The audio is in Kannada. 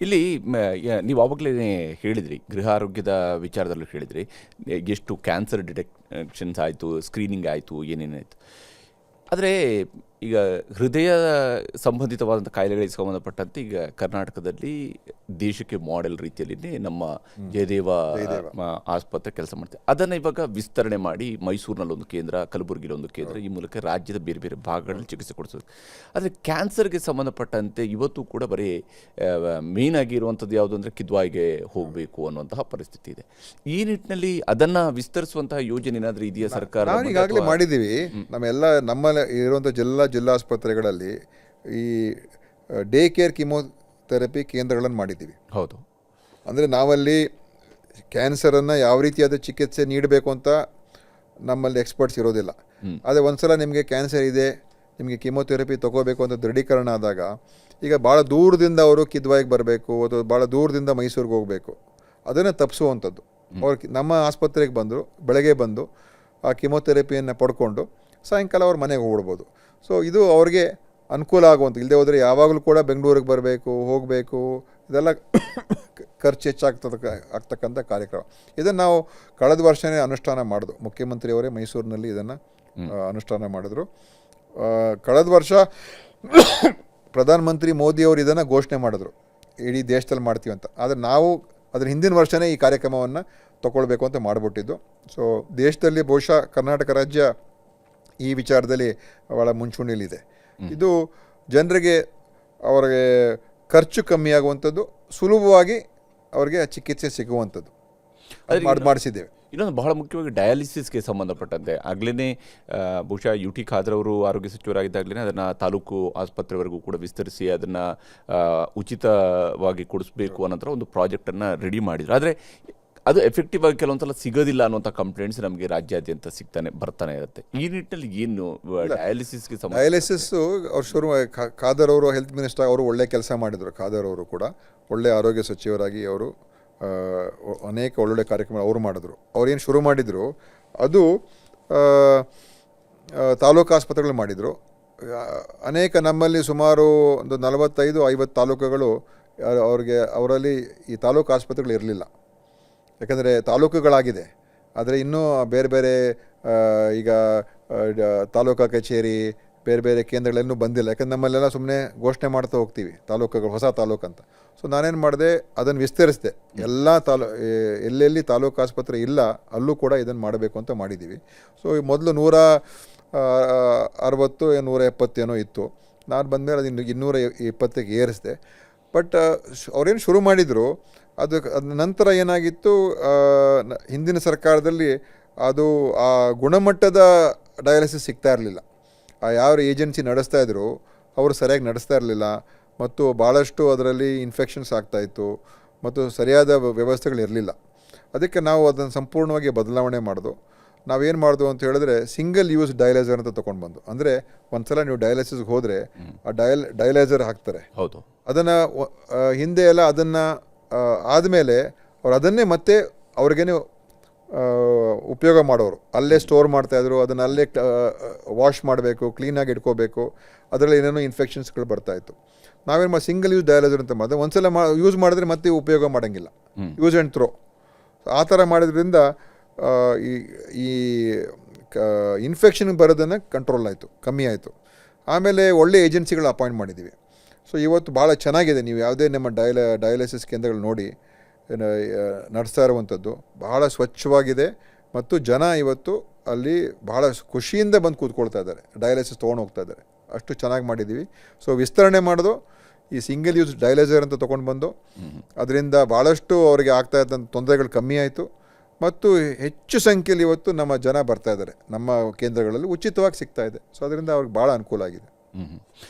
ಇಲ್ಲಿ ನೀವು ಆವಾಗಲೇ ಹೇಳಿದ್ರಿ, ಗೃಹ ಆರೋಗ್ಯದ ವಿಚಾರದಲ್ಲೂ ಹೇಳಿದ್ರಿ, ಎಷ್ಟು ಕ್ಯಾನ್ಸರ್ ಡಿಟೆಕ್ಷನ್ಸ್ ಆಯಿತು, ಸ್ಕ್ರೀನಿಂಗ್ ಆಯಿತು, ಏನೇನಾಯಿತು. ಆದರೆ ಈಗ ಹೃದಯ ಸಂಬಂಧಿತವಾದಂಥ ಕಾಯಿಲೆಗಳಿಗೆ ಸಂಬಂಧಪಟ್ಟಂತೆ ಈಗ ಕರ್ನಾಟಕದಲ್ಲಿ ದೇಶಕ್ಕೆ ಮಾಡೆಲ್ ರೀತಿಯಲ್ಲಿ ನಮ್ಮ ಜಯದೇವ ಆಸ್ಪತ್ರೆ ಕೆಲಸ ಮಾಡ್ತಾರೆ. ಅದನ್ನು ಇವಾಗ ವಿಸ್ತರಣೆ ಮಾಡಿ ಮೈಸೂರಿನಲ್ಲಿ ಒಂದು ಕೇಂದ್ರ, ಕಲಬುರಗಿಲಿ ಒಂದು ಕೇಂದ್ರ, ಈ ಮೂಲಕ ರಾಜ್ಯದ ಬೇರೆ ಬೇರೆ ಭಾಗಗಳಲ್ಲಿ ಚಿಕಿತ್ಸೆ ಕೊಡಿಸೋದು. ಆದರೆ ಕ್ಯಾನ್ಸರ್ಗೆ ಸಂಬಂಧಪಟ್ಟಂತೆ ಇವತ್ತು ಕೂಡ ಬರೀ ಮೇನ್ ಆಗಿರುವಂಥದ್ದು ಯಾವುದು ಅಂದರೆ ಕಿದ್ವಾಯಿಗೆ ಹೋಗಬೇಕು ಅನ್ನುವಂತಹ ಪರಿಸ್ಥಿತಿ ಇದೆ. ಈ ನಿಟ್ಟಿನಲ್ಲಿ ಅದನ್ನು ವಿಸ್ತರಿಸುವಂತಹ ಯೋಜನೆ ಏನಾದರೂ ಇದೆಯಾ ಸರ್ಕಾರ? ನಾವು ಈಗಾಗಲೇ ಮಾಡಿದ್ದೀವಿ. ನಮ್ಮಲ್ಲಿ ಇರುವಂಥ ಜಿಲ್ಲಾ ಆಸ್ಪತ್ರೆಗಳಲ್ಲಿ ಈ ಡೇ ಕೇರ್ ಕಿಮೋಥೆರಪಿ ಕೇಂದ್ರಗಳನ್ನು ಮಾಡಿದ್ದೀವಿ. ಹೌದು. ಅಂದರೆ ನಾವಲ್ಲಿ ಕ್ಯಾನ್ಸರನ್ನು ಯಾವ ರೀತಿಯಾದ ಚಿಕಿತ್ಸೆ ನೀಡಬೇಕು ಅಂತ ನಮ್ಮಲ್ಲಿ ಎಕ್ಸ್ಪರ್ಟ್ಸ್ ಇರೋದಿಲ್ಲ. ಆದರೆ ಒಂದು ಸಲ ನಿಮಗೆ ಕ್ಯಾನ್ಸರ್ ಇದೆ, ನಿಮಗೆ ಕಿಮೋಥೆರಪಿ ತೊಗೋಬೇಕು ಅಂತ ದೃಢೀಕರಣ ಆದಾಗ, ಈಗ ಭಾಳ ದೂರದಿಂದ ಅವರು ಕಿದ್ವಾಯಿಗೆ ಬರಬೇಕು ಅಥವಾ ಭಾಳ ದೂರದಿಂದ ಮೈಸೂರಿಗೆ ಹೋಗಬೇಕು, ಅದನ್ನು ತಪ್ಪಿಸುವಂಥದ್ದು. ಅವ್ರು ನಮ್ಮ ಆಸ್ಪತ್ರೆಗೆ ಬಂದರು, ಬೆಳಗ್ಗೆ ಬಂದು ಆ ಕಿಮೋಥೆರಪಿಯನ್ನು ಪಡ್ಕೊಂಡು ಸಾಯಂಕಾಲ ಅವ್ರ ಮನೆಗೆ ಹೋಗ್ಬಿಡ್ಬೋದು. ಸೊ ಇದು ಅವ್ರಿಗೆ ಅನುಕೂಲ ಆಗುವಂಥ. ಇಲ್ಲದೆ ಹೋದರೆ ಯಾವಾಗಲೂ ಕೂಡ ಬೆಂಗಳೂರಿಗೆ ಬರಬೇಕು, ಹೋಗಬೇಕು, ಇದೆಲ್ಲ ಖರ್ಚು ಆಗ್ತಕ್ಕಂಥ ಕಾರ್ಯಕ್ರಮ. ಇದನ್ನು ನಾವು ಕಳೆದ ವರ್ಷವೇ ಅನುಷ್ಠಾನ ಮಾಡಿದ್ರು. ಮುಖ್ಯಮಂತ್ರಿಯವರೇ ಮೈಸೂರಿನಲ್ಲಿ ಇದನ್ನು ಅನುಷ್ಠಾನ ಮಾಡಿದ್ರು. ಕಳೆದ ವರ್ಷ ಪ್ರಧಾನಮಂತ್ರಿ ಮೋದಿಯವರು ಇದನ್ನು ಘೋಷಣೆ ಮಾಡಿದ್ರು, ಇಡೀ ದೇಶದಲ್ಲಿ ಮಾಡ್ತೀವಿ ಅಂತ. ಆದರೆ ನಾವು ಅದರ ಹಿಂದಿನ ವರ್ಷವೇ ಈ ಕಾರ್ಯಕ್ರಮವನ್ನು ತಗೊಳ್ಬೇಕು ಅಂತ ಮಾಡಿಬಿಟ್ಟಿದ್ದು. ಸೊ ದೇಶದಲ್ಲಿ ಬಹುಶಃ ಕರ್ನಾಟಕ ರಾಜ್ಯ ಈ ವಿಚಾರದಲ್ಲಿ ಭಾಳ ಮುಂಚೂಣಿಯಲ್ಲಿದೆ. ಇದು ಜನರಿಗೆ ಅವರಿಗೆ ಖರ್ಚು ಕಮ್ಮಿ ಆಗುವಂಥದ್ದು, ಸುಲಭವಾಗಿ ಅವರಿಗೆ ಚಿಕಿತ್ಸೆ ಸಿಗುವಂಥದ್ದು ಮಾಡಿಸಿದ್ದೇವೆ. ಇನ್ನೊಂದು ಬಹಳ ಮುಖ್ಯವಾಗಿ ಡಯಾಲಿಸಿಸ್ಗೆ ಸಂಬಂಧಪಟ್ಟಂತೆ ಆಗಲೇ ಬಹುಶಃ ಯು ಟಿ ಖಾದರ್ ಅವರು ಆರೋಗ್ಯ ಸಚಿವರಾಗಿದ್ದಾಗಲೇ ಅದನ್ನು ತಾಲೂಕು ಆಸ್ಪತ್ರೆವರೆಗೂ ಕೂಡ ವಿಸ್ತರಿಸಿ ಅದನ್ನು ಉಚಿತವಾಗಿ ಕೊಡಿಸ್ಬೇಕು ಅನ್ನೋ ಒಂದು ಪ್ರಾಜೆಕ್ಟನ್ನು ರೆಡಿ ಮಾಡಿದ್ರು. ಆದರೆ ಅದು ಎಫೆಕ್ಟಿವ್ ಆಗಿ ಕೆಲವೊಂದ್ಸಲ ಸಿಗೋದಿಲ್ಲ ಅನ್ನುವಂಥ ಕಂಪ್ಲೇಂಟ್ಸ್ ನಮಗೆ ರಾಜ್ಯಾದ್ಯಂತ ಬರ್ತಾನೆ ಇರುತ್ತೆ. ಈ ನಿಟ್ಟಿನಲ್ಲಿ ಏನು ಡಯಾಲಿಸಿಸ್ಗೆ ಡಯಾಲಿಸಿಸ್ಸು ಅವ್ರು ಖಾದರ್ ಅವರು ಹೆಲ್ತ್ ಮಿನಿಸ್ಟರ್ ಅವರು ಒಳ್ಳೆ ಕೆಲಸ ಮಾಡಿದರು. ಖಾದರ್ ಅವರು ಕೂಡ ಒಳ್ಳೆ ಆರೋಗ್ಯ ಸಚಿವರಾಗಿ ಅವರು ಅನೇಕ ಒಳ್ಳೊಳ್ಳೆ ಕಾರ್ಯಕ್ರಮ ಅವರು ಮಾಡಿದ್ರು. ಅವ್ರೇನು ಶುರು ಮಾಡಿದರು ಅದು ತಾಲೂಕು ಆಸ್ಪತ್ರೆಗಳು ಮಾಡಿದರು. ಅನೇಕ ನಮ್ಮಲ್ಲಿ ಸುಮಾರು ಒಂದು 45-50 ತಾಲೂಕುಗಳು ಅವರಲ್ಲಿ ಈ ತಾಲೂಕು ಆಸ್ಪತ್ರೆಗಳು ಇರಲಿಲ್ಲ. ಯಾಕಂದರೆ ತಾಲೂಕುಗಳಾಗಿದೆ, ಆದರೆ ಇನ್ನೂ ಬೇರೆ ಬೇರೆ ಈಗ ತಾಲೂಕಾ ಕಚೇರಿ ಬೇರೆ ಬೇರೆ ಕೇಂದ್ರಗಳೇನೂ ಬಂದಿಲ್ಲ. ಯಾಕಂದ್ರೆ ನಮ್ಮಲ್ಲೆಲ್ಲ ಸುಮ್ಮನೆ ಘೋಷಣೆ ಮಾಡ್ತಾ ಹೋಗ್ತೀವಿ ತಾಲೂಕುಗಳು, ಹೊಸ ತಾಲೂಕು ಅಂತ. ಸೊ ನಾನೇನು ಮಾಡಿದೆ, ಅದನ್ನು ವಿಸ್ತರಿಸಿದೆ. ಎಲ್ಲ ಎಲ್ಲೆಲ್ಲಿ ತಾಲೂಕು ಆಸ್ಪತ್ರೆ ಇಲ್ಲ ಅಲ್ಲೂ ಕೂಡ ಇದನ್ನು ಮಾಡಬೇಕು ಅಂತ ಮಾಡಿದ್ದೀವಿ. ಸೊ ಮೊದಲು 160-170 ಇತ್ತು. ನಾನು ಬಂದಮೇಲೆ ಅದು 220ಕ್ಕೆ ಏರಿಸಿದೆ. ಬಟ್ ಅವ್ರೇನು ಶುರು ಮಾಡಿದರು, ಅದ ನಂತರ ಏನಾಗಿತ್ತು, ಹಿಂದಿನ ಸರ್ಕಾರದಲ್ಲಿ ಅದು ಆ ಗುಣಮಟ್ಟದ ಡಯಾಲಿಸಿಸ್ ಸಿಗ್ತಾ ಇರಲಿಲ್ಲ. ಯಾವ ಏಜೆನ್ಸಿ ನಡೆಸ್ತಾ ಇದ್ರು ಅವರು ಸರಿಯಾಗಿ ನಡೆಸ್ತಾ ಇರಲಿಲ್ಲ, ಮತ್ತು ಭಾಳಷ್ಟು ಅದರಲ್ಲಿ ಇನ್ಫೆಕ್ಷನ್ಸ್ ಆಗ್ತಾಯಿತ್ತು, ಮತ್ತು ಸರಿಯಾದ ವ್ಯವಸ್ಥೆಗಳಿರಲಿಲ್ಲ. ಅದಕ್ಕೆ ನಾವು ಅದನ್ನು ಸಂಪೂರ್ಣವಾಗಿ ಬದಲಾವಣೆ ಮಾಡಿದು. ನಾವೇನು ಮಾಡಿದ್ವು ಅಂತ ಹೇಳಿದ್ರೆ, ಸಿಂಗಲ್ ಯೂಸ್ ಡಯಾಲೈಸರ್ ಅಂತ ತೊಗೊಂಡು ಬಂದು. ಅಂದರೆ ಒಂದು ಸಲ ನೀವು ಡಯಾಲಿಸಿಸ್ಗೆ ಹೋದರೆ ಆ ಡಯಾಲೈಸರ್ ಹಾಕ್ತಾರೆ. ಹೌದು. ಅದನ್ನು ಹಿಂದೆ ಎಲ್ಲ ಅದನ್ನು ಆದಮೇಲೆ ಅವ್ರು ಅದನ್ನೇ ಮತ್ತೆ ಅವ್ರಿಗೇನು ಉಪಯೋಗ ಮಾಡೋರು, ಅಲ್ಲೇ ಸ್ಟೋರ್ ಮಾಡ್ತಾಯಿದ್ರು. ಅದನ್ನು ಅಲ್ಲೇ ವಾಶ್ ಮಾಡಬೇಕು, ಕ್ಲೀನಾಗಿ ಇಟ್ಕೋಬೇಕು. ಅದರಲ್ಲಿ ಏನೇನೋ ಇನ್ಫೆಕ್ಷನ್ಸ್ಗಳು ಬರ್ತಾಯಿತ್ತು. ನಾವೇನು ಸಿಂಗಲ್ ಯೂಸ್ ಡಯಾಲೈಸರ್ ಅಂತ ಮಾಡಿದೆ. ಒಂದು ಸಲ ಯೂಸ್ ಮಾಡಿದ್ರೆ ಮತ್ತೆ ಉಪಯೋಗ ಮಾಡೋಂಗಿಲ್ಲ, ಯೂಸ್ ಆ್ಯಂಡ್ ಥ್ರೋ. ಆ ಥರ ಮಾಡೋದ್ರಿಂದ ಈ ಇನ್ಫೆಕ್ಷನ್ ಬರೋದನ್ನು ಕಂಟ್ರೋಲ್ ಆಯಿತು, ಕಮ್ಮಿ ಆಯಿತು. ಆಮೇಲೆ ಒಳ್ಳೆ ಏಜೆನ್ಸಿಗಳು ಅಪಾಯಿಂಟ್ ಮಾಡಿದ್ದೀವಿ. ಸೊ ಇವತ್ತು ಭಾಳ ಚೆನ್ನಾಗಿದೆ. ನೀವು ಯಾವುದೇ ನಮ್ಮ ಡಯಾಲಿಸಿಸ್ ಕೇಂದ್ರಗಳು ನೋಡಿ ನಡೆಸ್ತಾ ಇರುವಂಥದ್ದು ಭಾಳ ಸ್ವಚ್ಛವಾಗಿದೆ, ಮತ್ತು ಜನ ಇವತ್ತು ಅಲ್ಲಿ ಭಾಳ ಖುಷಿಯಿಂದ ಬಂದು ಕೂತ್ಕೊಳ್ತಾ ಇದ್ದಾರೆ, ಡಯಾಲಿಸಿಸ್ ತೊಗೊಂಡು ಹೋಗ್ತಾ ಇದ್ದಾರೆ. ಅಷ್ಟು ಚೆನ್ನಾಗಿ ಮಾಡಿದ್ದೀವಿ. ಸೊ ವಿಸ್ತರಣೆ ಮಾಡೋದು, ಈ ಸಿಂಗಲ್ ಯೂಸ್ ಡಯಾಲೈಸರ್ ಅಂತ ತೊಗೊಂಡು ಬಂದು ಅದರಿಂದ ಭಾಳಷ್ಟು ಅವರಿಗೆ ಆಗ್ತಾ ಇದ್ದಂಥ ತೊಂದರೆಗಳು ಕಮ್ಮಿ ಆಯಿತು, ಮತ್ತು ಹೆಚ್ಚು ಸಂಖ್ಯೆಯಲ್ಲಿ ಇವತ್ತು ನಮ್ಮ ಜನ ಬರ್ತಾ ಇದ್ದಾರೆ. ನಮ್ಮ ಕೇಂದ್ರಗಳಲ್ಲಿ ಉಚಿತವಾಗಿ ಸಿಗ್ತಾ ಇದೆ. ಸೊ ಅದರಿಂದ ಅವ್ರಿಗೆ ಭಾಳ ಅನುಕೂಲ ಆಗಿದೆ.